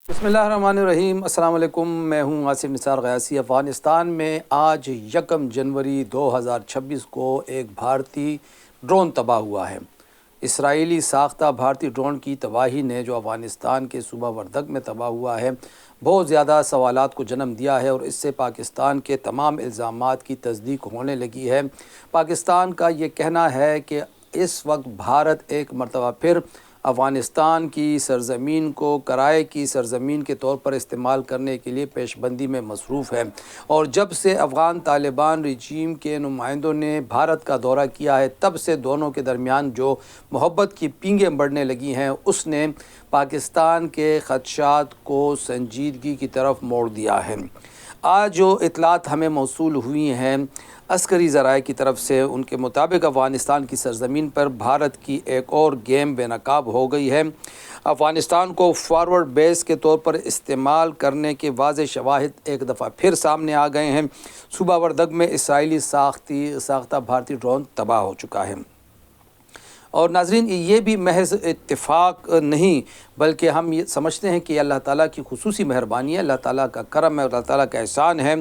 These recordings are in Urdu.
بسم اللہ الرحمن الرحیم۔ السلام علیکم، میں ہوں آصف نثار غیاثی۔ افغانستان میں آج 1 جنوری 2026 کو ایک بھارتی ڈرون تباہ ہوا ہے۔ اسرائیلی ساختہ بھارتی ڈرون کی تباہی نے جو افغانستان کے صوبہ وردگ میں تباہ ہوا ہے، بہت زیادہ سوالات کو جنم دیا ہے اور اس سے پاکستان کے تمام الزامات کی تصدیق ہونے لگی ہے۔ پاکستان کا یہ کہنا ہے کہ اس وقت بھارت ایک مرتبہ پھر افغانستان کی سرزمین کو کرائے کی سرزمین کے طور پر استعمال کرنے کے لیے پیش بندی میں مصروف ہے، اور جب سے افغان طالبان رجیم کے نمائندوں نے بھارت کا دورہ کیا ہے، تب سے دونوں کے درمیان جو محبت کی پینگیں بڑھنے لگی ہیں، اس نے پاکستان کے خدشات کو سنجیدگی کی طرف موڑ دیا ہے۔ آج جو اطلاعات ہمیں موصول ہوئی ہیں عسکری ذرائع کی طرف سے، ان کے مطابق افغانستان کی سرزمین پر بھارت کی ایک اور گیم بے نقاب ہو گئی ہے۔ افغانستان کو فارورڈ بیس کے طور پر استعمال کرنے کے واضح شواہد ایک دفعہ پھر سامنے آ گئے ہیں۔ صوبہ وردگ میں اسرائیلی ساختہ بھارتی ڈرون تباہ ہو چکا ہے۔ اور ناظرین، یہ بھی محض اتفاق نہیں بلکہ ہم یہ سمجھتے ہیں کہ یہ اللہ تعالیٰ کی خصوصی مہربانی ہے، اللہ تعالیٰ کا کرم ہے، اللہ تعالیٰ کا احسان ہے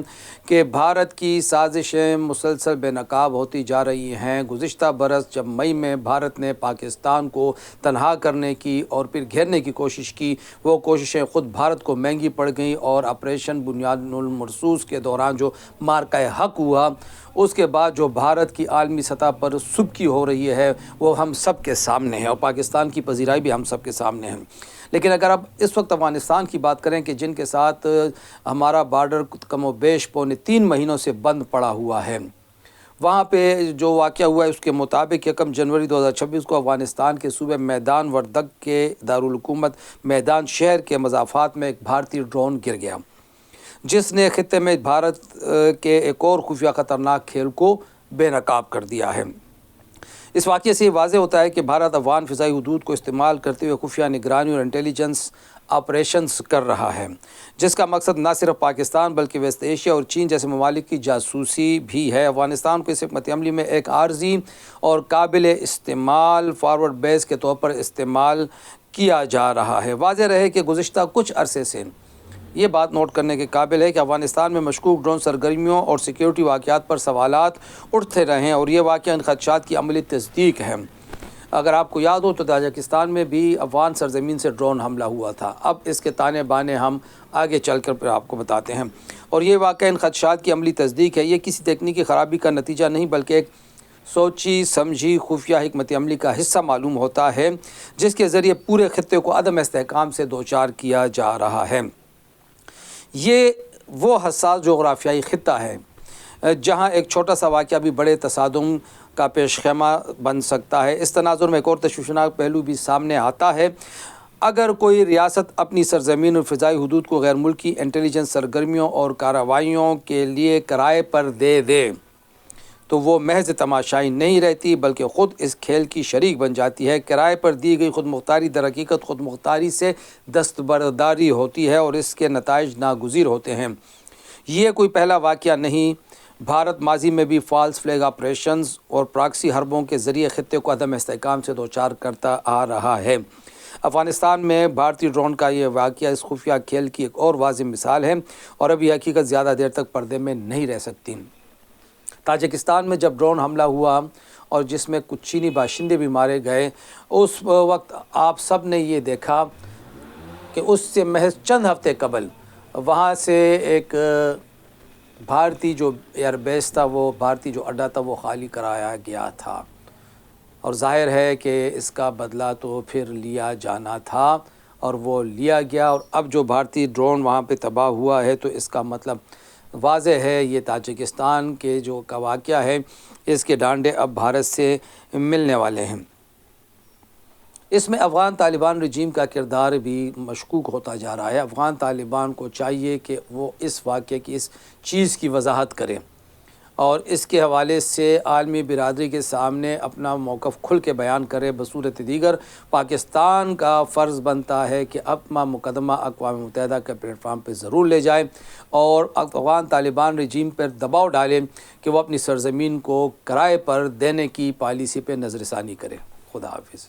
کہ بھارت کی سازشیں مسلسل بے نقاب ہوتی جا رہی ہیں۔ گزشتہ برس جب مئی میں بھارت نے پاکستان کو تنہا کرنے کی اور پھر گھیرنے کی کوشش کی، وہ کوششیں خود بھارت کو مہنگی پڑ گئیں، اور آپریشن بنیاد المرصوص کے دوران جو مارکہ حق ہوا، اس کے بعد جو بھارت کی عالمی سطح پر سبکی ہو رہی ہے، وہ ہم سب کے سامنے ہے، اور پاکستان کی پذیرائی بھی ہم سب کے سامنے ہے۔ لیکن اگر اب اس وقت افغانستان کی بات کریں کہ جن کے ساتھ ہمارا بارڈر کم و بیش 3.25 مہینوں سے بند پڑا ہوا ہے، وہاں پہ جو واقعہ ہوا ہے اس کے مطابق 1 جنوری 2026 کو افغانستان کے صوبے میدان وردگ کے دارالحکومت میدان شہر کے مضافات میں ایک بھارتی ڈرون گر گیا، جس نے خطے میں بھارت کے ایک اور خفیہ خطرناک کھیل کو بے نقاب کر دیا ہے۔ اس واقعے سے یہ واضح ہوتا ہے کہ بھارت افغان فضائی حدود کو استعمال کرتے ہوئے خفیہ نگرانی اور انٹیلیجنس آپریشنز کر رہا ہے، جس کا مقصد نہ صرف پاکستان بلکہ ویسٹ ایشیا اور چین جیسے ممالک کی جاسوسی بھی ہے۔ افغانستان کو اس حکمت عملی میں ایک عارضی اور قابل استعمال فارورڈ بیس کے طور پر استعمال کیا جا رہا ہے۔ واضح رہے کہ گزشتہ کچھ عرصے سے یہ بات نوٹ کرنے کے قابل ہے کہ افغانستان میں مشکوک ڈرون سرگرمیوں اور سیکیورٹی واقعات پر سوالات اٹھتے رہے ہیں، اور یہ واقعہ ان خدشات کی عملی تصدیق ہے۔ اگر آپ کو یاد ہو تو تاجکستان میں بھی افغان سرزمین سے ڈرون حملہ ہوا تھا۔ اب اس کے تانے بانے ہم آگے چل کر پھر آپ کو بتاتے ہیں، اور یہ واقعہ ان خدشات کی عملی تصدیق ہے۔ یہ کسی تکنیکی خرابی کا نتیجہ نہیں بلکہ ایک سوچی سمجھی خفیہ حکمت عملی کا حصہ معلوم ہوتا ہے، جس کے ذریعے پورے خطے کو عدم استحکام سے دوچار کیا جا رہا ہے۔ یہ وہ حساس جغرافیائی خطہ ہے جہاں ایک چھوٹا سا واقعہ بھی بڑے تصادم کا پیش خیمہ بن سکتا ہے۔ اس تناظر میں ایک اور تشویشناک پہلو بھی سامنے آتا ہے۔ اگر کوئی ریاست اپنی سرزمین اور فضائی حدود کو غیر ملکی انٹیلیجنس سرگرمیوں اور کارروائیوں کے لیے کرائے پر دے تو وہ محض تماشائی نہیں رہتی بلکہ خود اس کھیل کی شریک بن جاتی ہے۔ کرائے پر دی گئی خود مختاری در حقیقت خود مختاری سے دستبرداری ہوتی ہے، اور اس کے نتائج ناگزیر ہوتے ہیں۔ یہ کوئی پہلا واقعہ نہیں۔ بھارت ماضی میں بھی فالس فلیگ آپریشنز اور پراکسی حربوں کے ذریعے خطے کو عدم استحکام سے دوچار کرتا آ رہا ہے۔ افغانستان میں بھارتی ڈرون کا یہ واقعہ اس خفیہ کھیل کی ایک اور واضح مثال ہے، اور اب یہ حقیقت زیادہ دیر تک پردے میں نہیں رہ سکتی۔ تاجکستان میں جب ڈرون حملہ ہوا اور جس میں کچھ چینی باشندے بھی مارے گئے، اس وقت آپ سب نے یہ دیکھا کہ اس سے محض چند ہفتے قبل وہاں سے ایک بھارتی جو ایئر بیس تھا، وہ بھارتی جو اڈا تھا، وہ خالی کرایا گیا تھا، اور ظاہر ہے کہ اس کا بدلہ تو پھر لیا جانا تھا، اور وہ لیا گیا۔ اور اب جو بھارتی ڈرون وہاں پہ تباہ ہوا ہے تو اس کا مطلب واضح ہے، یہ تاجکستان کے جو کا واقعہ ہے، اس کے ڈانڈے اب بھارت سے ملنے والے ہیں۔ اس میں افغان طالبان رجیم کا کردار بھی مشکوک ہوتا جا رہا ہے۔ افغان طالبان کو چاہیے کہ وہ اس واقعے کی اس چیز کی وضاحت کرے، اور اس کے حوالے سے عالمی برادری کے سامنے اپنا موقف کھل کے بیان کرے۔ بصورت دیگر پاکستان کا فرض بنتا ہے کہ اپنا مقدمہ اقوام متحدہ کے پلیٹ فارم پہ ضرور لے جائے، اور افغان طالبان رجیم پر دباؤ ڈالے کہ وہ اپنی سرزمین کو کرائے پر دینے کی پالیسی پہ نظر ثانی کرے۔ خدا حافظ۔